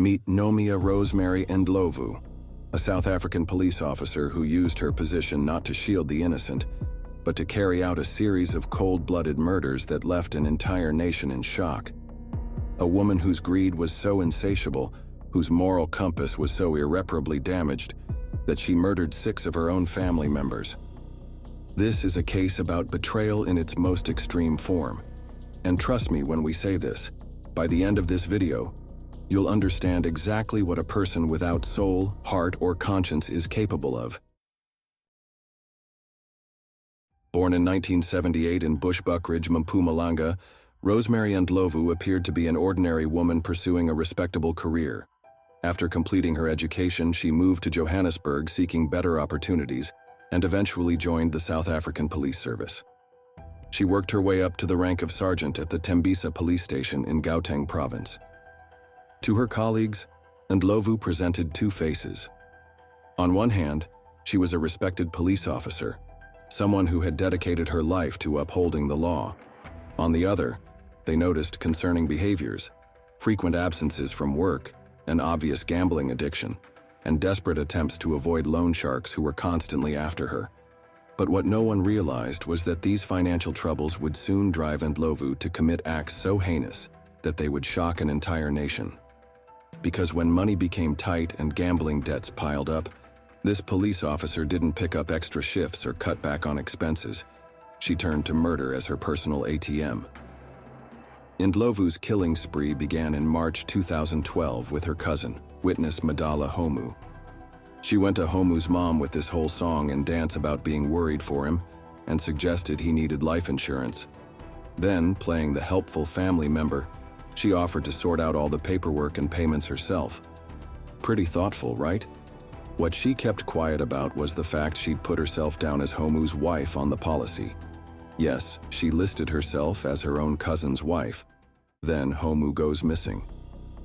Meet Nomia Rosemary Ndlovu, a South African police officer who used her position not to shield the innocent, but to carry out a series of cold-blooded murders that left an entire nation in shock. A woman whose greed was so insatiable, whose moral compass was so irreparably damaged, that she murdered 6 of her own family members. This is a case about betrayal in its most extreme form. And trust me when we say this, by the end of this video, you'll understand exactly what a person without soul, heart, or conscience is capable of. Born in 1978 in Bushbuckridge, Mpumalanga, Rosemary Ndlovu appeared to be an ordinary woman pursuing a respectable career. After completing her education, she moved to Johannesburg seeking better opportunities and eventually joined the South African Police Service. She worked her way up to the rank of sergeant at the Tembisa police station in Gauteng province. To her colleagues, Ndlovu presented 2 faces. On one hand, she was a respected police officer, someone who had dedicated her life to upholding the law. On the other, they noticed concerning behaviors, frequent absences from work, an obvious gambling addiction, and desperate attempts to avoid loan sharks who were constantly after her. But what no one realized was that these financial troubles would soon drive Ndlovu to commit acts so heinous that they would shock an entire nation. Because when money became tight and gambling debts piled up, this police officer didn't pick up extra shifts or cut back on expenses. She turned to murder as her personal ATM. Ndlovu's killing spree began in March 2012 with her cousin, witness Madala Homu. She went to Homu's mom with this whole song and dance about being worried for him and suggested he needed life insurance. Then, playing the helpful family member, she offered to sort out all the paperwork and payments herself. Pretty thoughtful, right? What she kept quiet about was the fact she'd put herself down as Homu's wife on the policy. Yes, she listed herself as her own cousin's wife. Then Homu goes missing.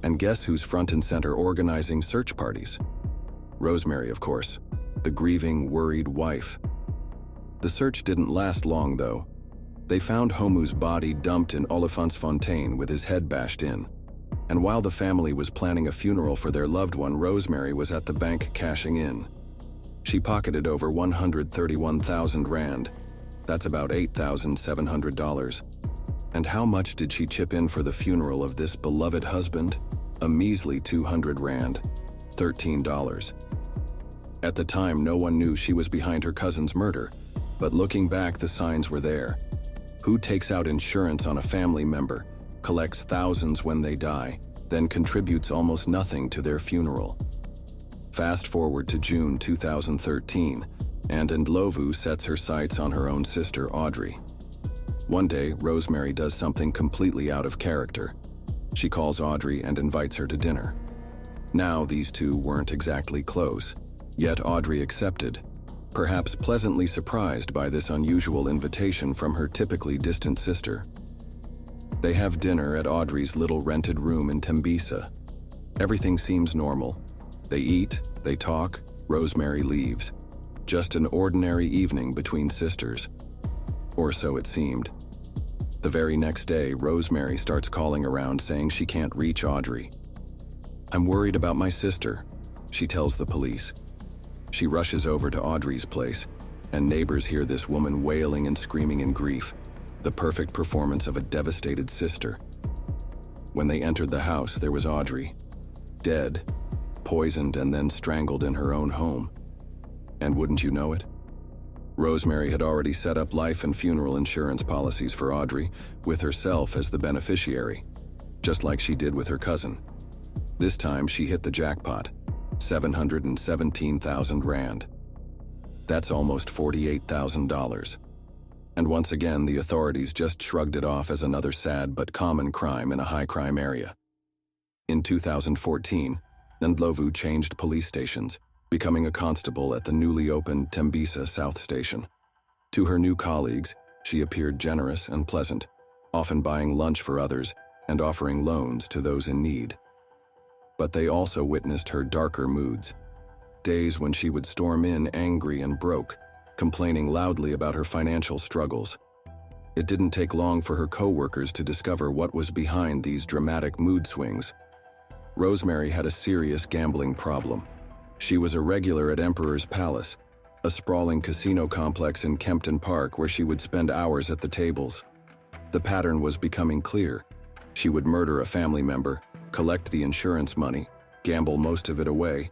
And guess who's front and center organizing search parties? Rosemary, of course, the grieving, worried wife. The search didn't last long, though. They found Homu's body dumped in Olifantsfontein with his head bashed in. And while the family was planning a funeral for their loved one, Rosemary was at the bank cashing in. She pocketed over 131,000 rand. That's about $8,700. And how much did she chip in for the funeral of this beloved husband? A measly 200 rand, $13. At the time, no one knew she was behind her cousin's murder, but looking back, the signs were there. Who takes out insurance on a family member, collects thousands when they die, then contributes almost nothing to their funeral? Fast forward to June 2013, and Ndlovu sets her sights on her own sister, Audrey. One day, Rosemary does something completely out of character. She calls Audrey and invites her to dinner. Now, these two weren't exactly close, yet Audrey accepted, perhaps pleasantly surprised by this unusual invitation from her typically distant sister. They have dinner at Audrey's little rented room in Tembisa. Everything seems normal. They eat, they talk, Rosemary leaves. Just an ordinary evening between sisters. Or so it seemed. The very next day, Rosemary starts calling around saying she can't reach Audrey. "I'm worried about my sister," she tells the police. She rushes over to Audrey's place, and neighbors hear this woman wailing and screaming in grief, the perfect performance of a devastated sister. When they entered the house, there was Audrey, dead, poisoned and then strangled in her own home. And wouldn't you know it? Rosemary had already set up life and funeral insurance policies for Audrey, with herself as the beneficiary, just like she did with her cousin. This time she hit the jackpot, 717,000 rand. That's almost $48,000. And once again, the authorities just shrugged it off as another sad but common crime in a high-crime area. In 2014, Ndlovu changed police stations, becoming a constable at the newly opened Tembisa South Station. To her new colleagues, she appeared generous and pleasant, often buying lunch for others and offering loans to those in need. But they also witnessed her darker moods, days when she would storm in angry and broke, complaining loudly about her financial struggles. It didn't take long for her co-workers to discover what was behind these dramatic mood swings. Rosemary had a serious gambling problem. She was a regular at Emperor's Palace, a sprawling casino complex in Kempton Park where she would spend hours at the tables. The pattern was becoming clear. She would murder a family member, collect the insurance money, gamble most of it away,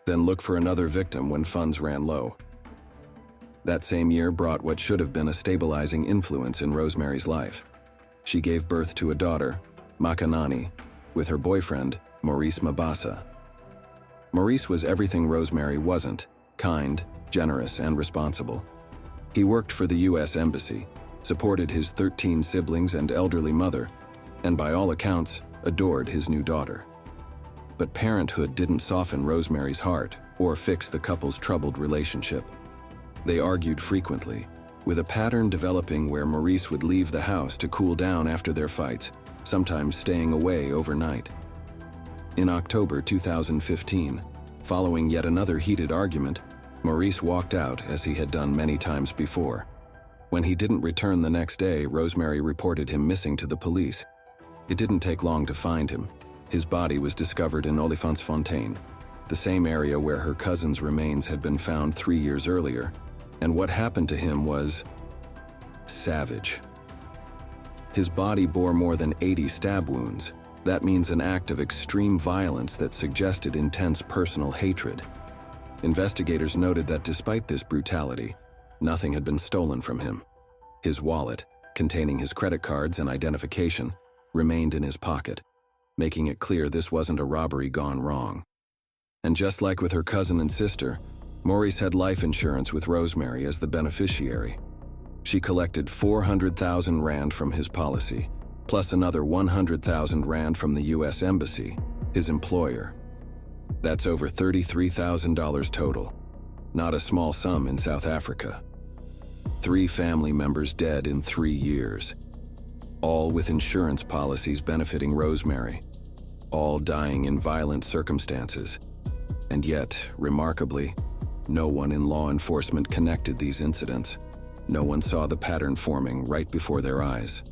then look for another victim when funds ran low. That same year brought what should have been a stabilizing influence in Rosemary's life. She gave birth to a daughter, Makanani, with her boyfriend, Maurice Mabasa. Maurice was everything Rosemary wasn't: kind, generous, and responsible. He worked for the U.S. Embassy, supported his 13 siblings and elderly mother, and by all accounts, adored his new daughter. But parenthood didn't soften Rosemary's heart or fix the couple's troubled relationship. They argued frequently, with a pattern developing where Maurice would leave the house to cool down after their fights, sometimes staying away overnight. In October 2015, following yet another heated argument, Maurice walked out as he had done many times before. When he didn't return the next day, Rosemary reported him missing to the police. It didn't take long to find him. His body was discovered in Olifantsfontein, the same area where her cousin's remains had been found 3 years earlier, and what happened to him was savage. His body bore more than 80 stab wounds. That means an act of extreme violence that suggested intense personal hatred. Investigators noted that despite this brutality, nothing had been stolen from him. His wallet, containing his credit cards and identification, remained in his pocket, making it clear this wasn't a robbery gone wrong. And just like with her cousin and sister, Maurice had life insurance with Rosemary as the beneficiary. She collected 400,000 rand from his policy, plus another 100,000 rand from the U.S. Embassy, his employer. That's over $33,000 total. Not a small sum in South Africa. 3 family members dead in 3 years. All with insurance policies benefiting Rosemary. All dying in violent circumstances. And yet, remarkably, no one in law enforcement connected these incidents. No one saw the pattern forming right before their eyes.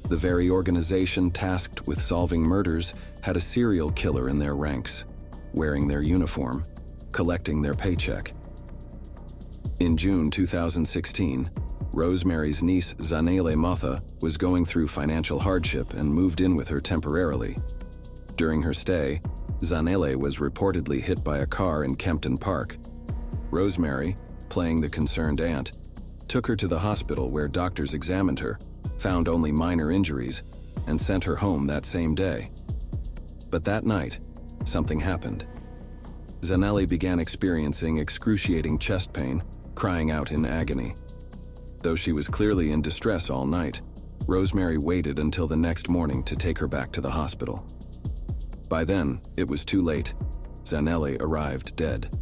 The very organization tasked with solving murders had a serial killer in their ranks, wearing their uniform, collecting their paycheck. In June 2016, Rosemary's niece Zanele Motha was going through financial hardship and moved in with her temporarily. During her stay, Zanele was reportedly hit by a car in Kempton Park. Rosemary, playing the concerned aunt, took her to the hospital where doctors examined her, found only minor injuries, and sent her home that same day. But that night, something happened. Zanele began experiencing excruciating chest pain, crying out in agony. Though she was clearly in distress all night, Rosemary waited until the next morning to take her back to the hospital. By then, it was too late. Zanele arrived dead.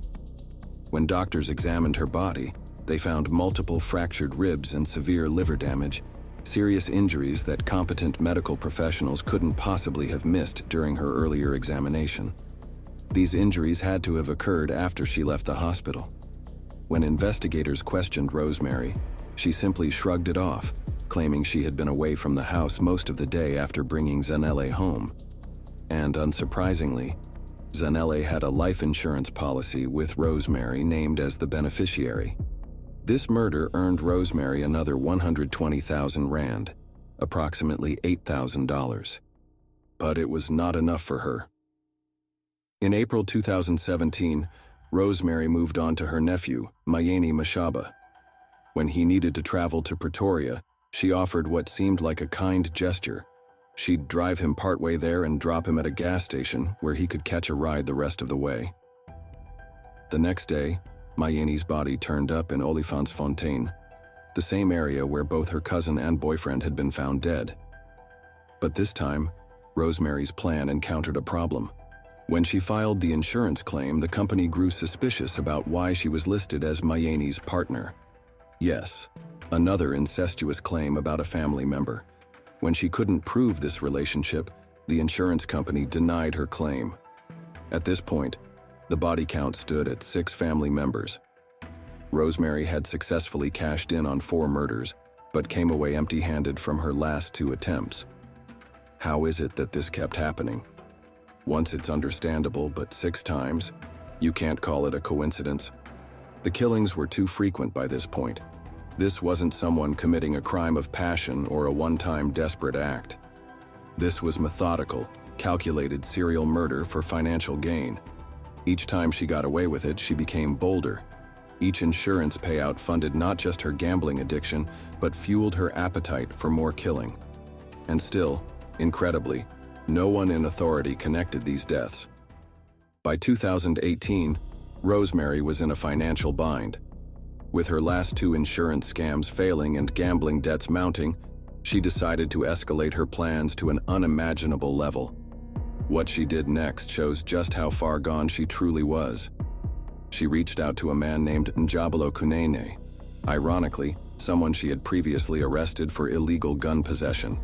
When doctors examined her body, they found multiple fractured ribs and severe liver damage, serious injuries that competent medical professionals couldn't possibly have missed during her earlier examination. These injuries had to have occurred after she left the hospital. When investigators questioned Rosemary, she simply shrugged it off, claiming she had been away from the house most of the day after bringing Zanele home. And unsurprisingly, Zanele had a life insurance policy with Rosemary named as the beneficiary. This murder earned Rosemary another 120,000 rand, approximately $8,000. But it was not enough for her. In April 2017, Rosemary moved on to her nephew, Mayeni Mashaba. When he needed to travel to Pretoria, she offered what seemed like a kind gesture. She'd drive him partway there and drop him at a gas station where he could catch a ride the rest of the way. The next day, Mayeni's body turned up in Olifantsfontein, the same area where both her cousin and boyfriend had been found dead. But this time, Rosemary's plan encountered a problem. When she filed the insurance claim, the company grew suspicious about why she was listed as Mayeni's partner. Yes, another incestuous claim about a family member. When she couldn't prove this relationship, the insurance company denied her claim. At this point, the body count stood at 6 family members. Rosemary had successfully cashed in on 4 murders, but came away empty-handed from her last 2 attempts. How is it that this kept happening? Once it's understandable, but 6 times? You can't call it a coincidence. The killings were too frequent by this point. This wasn't someone committing a crime of passion or a one-time desperate act. This was methodical, calculated serial murder for financial gain. Each time she got away with it, she became bolder. Each insurance payout funded not just her gambling addiction, but fueled her appetite for more killing. And still, incredibly, no one in authority connected these deaths. By 2018, Rosemary was in a financial bind. With her last 2 insurance scams failing and gambling debts mounting, she decided to escalate her plans to an unimaginable level. What she did next shows just how far gone she truly was. She reached out to a man named Ndlovu, ironically, someone she had previously arrested for illegal gun possession.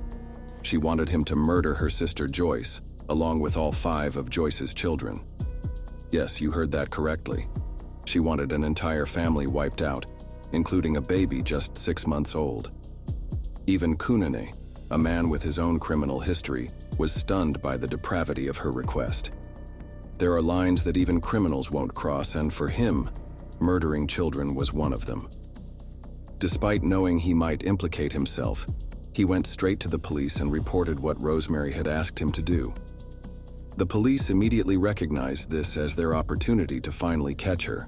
She wanted him to murder her sister Joyce, along with all 5 of Joyce's children. Yes, you heard that correctly. She wanted an entire family wiped out, including a baby just 6 months old. Even Kunene, a man with his own criminal history, was stunned by the depravity of her request. There are lines that even criminals won't cross, and for him, murdering children was one of them. Despite knowing he might implicate himself, he went straight to the police and reported what Rosemary had asked him to do. The police immediately recognized this as their opportunity to finally catch her.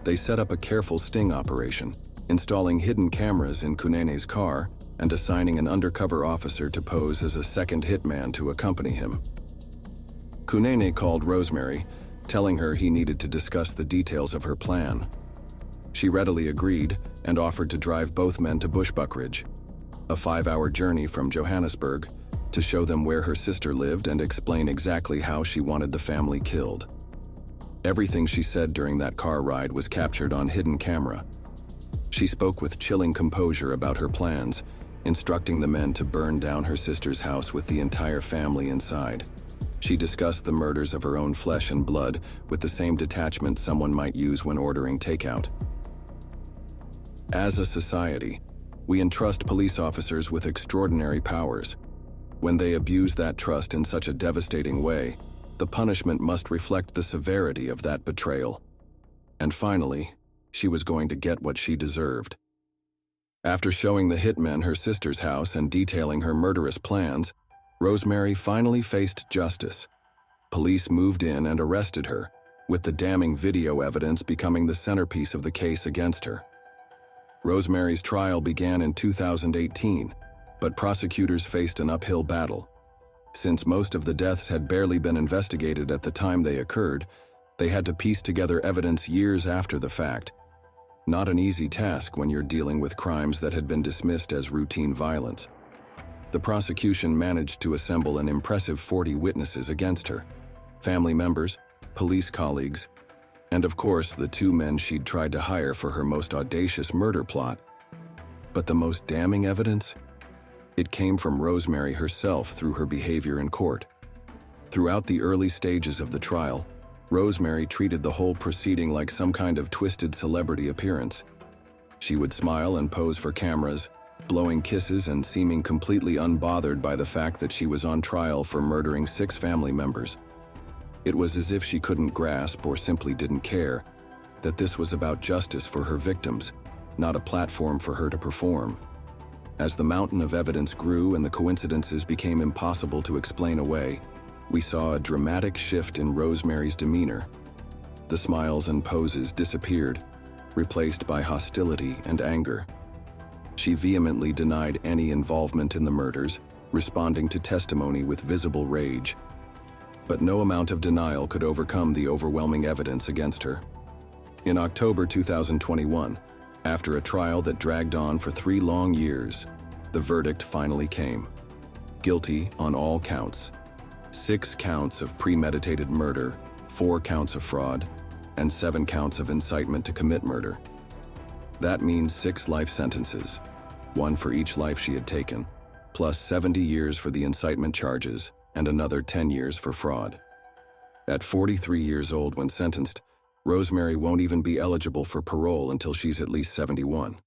They set up a careful sting operation, installing hidden cameras in Kunene's car and assigning an undercover officer to pose as a second hitman to accompany him. Kunene called Rosemary, telling her he needed to discuss the details of her plan. She readily agreed and offered to drive both men to Bushbuckridge, a 5-hour journey from Johannesburg, to show them where her sister lived and explain exactly how she wanted the family killed. Everything she said during that car ride was captured on hidden camera. She spoke with chilling composure about her plans, instructing the men to burn down her sister's house with the entire family inside. She discussed the murders of her own flesh and blood with the same detachment someone might use when ordering takeout. As a society, we entrust police officers with extraordinary powers. When they abuse that trust in such a devastating way, the punishment must reflect the severity of that betrayal. And finally, she was going to get what she deserved. After showing the hitmen her sister's house and detailing her murderous plans, Rosemary finally faced justice. Police moved in and arrested her, with the damning video evidence becoming the centerpiece of the case against her. Rosemary's trial began in 2018, but prosecutors faced an uphill battle. Since most of the deaths had barely been investigated at the time they occurred, they had to piece together evidence years after the fact. Not an easy task when you're dealing with crimes that had been dismissed as routine violence. The prosecution managed to assemble an impressive 40 witnesses against her: family members, police colleagues, and of course the 2 men she'd tried to hire for her most audacious murder plot. But the most damning evidence? It came from Rosemary herself through her behavior in court. Throughout the early stages of the trial, Rosemary treated the whole proceeding like some kind of twisted celebrity appearance. She would smile and pose for cameras, blowing kisses and seeming completely unbothered by the fact that she was on trial for murdering 6 family members. It was as if she couldn't grasp, or simply didn't care, that this was about justice for her victims, not a platform for her to perform. As the mountain of evidence grew and the coincidences became impossible to explain away, we saw a dramatic shift in Rosemary's demeanor. The smiles and poses disappeared, replaced by hostility and anger. She vehemently denied any involvement in the murders, responding to testimony with visible rage. But no amount of denial could overcome the overwhelming evidence against her. In October 2021, after a trial that dragged on for 3 long years, the verdict finally came. Guilty on all counts. 6 counts of premeditated murder, 4 counts of fraud, and 7 counts of incitement to commit murder. That means 6 life sentences, 1 for each life she had taken, plus 70 years for the incitement charges and another 10 years for fraud. At 43 years old when sentenced, Rosemary won't even be eligible for parole until she's at least 71.